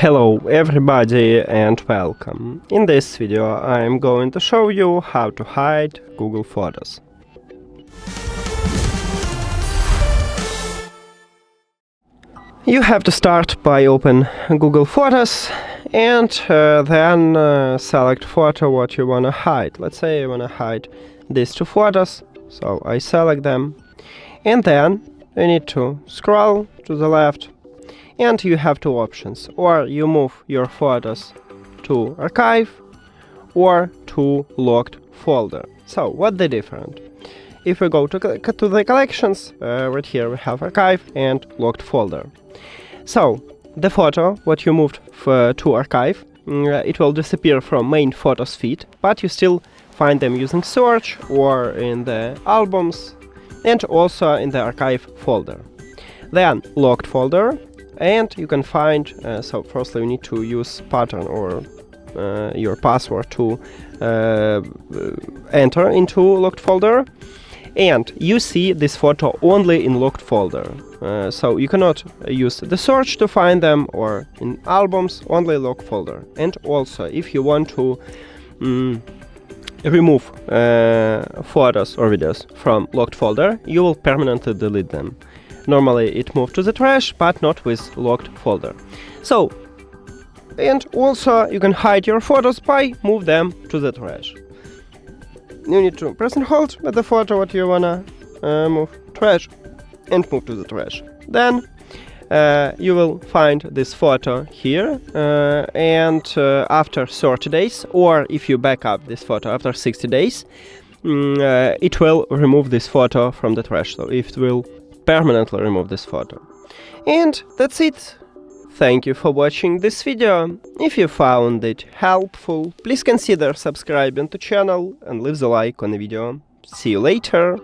Hello everybody and welcome. In this video I am going to show you how to hide Google Photos. You have to start by open Google Photos and then select photo what you want to hide. Let's say I want to hide these two photos, so I select them and then you need to scroll to the left. And you have two options, or you move your photos to archive or to locked folder. So what the difference? If we go to the collections, right here we have archive and locked folder. So the photo what you moved to archive, it will disappear from main photos feed, but you still find them using search or in the albums and also in the archive folder. Then locked folder. And you can find, so firstly you need to use pattern or your password to enter into locked folder. And you see this photo only in locked folder. So you cannot use the search to find them or in albums, only locked folder. And also if you want to remove photos or videos from locked folder, you will permanently delete them. Normally it moves to the trash, but not with locked folder. So, and also you can hide your photos by move them to the trash. You need to press and hold with the photo what you wanna move trash and move to the trash. Then you will find this photo here and after 30 days, or if you back up this photo after 60 days, it will remove this photo from the trash. So it will permanently remove this photo. And that's it. Thank you for watching this video. If you found it helpful, please consider subscribing to channel and leave the like on the video. See you later.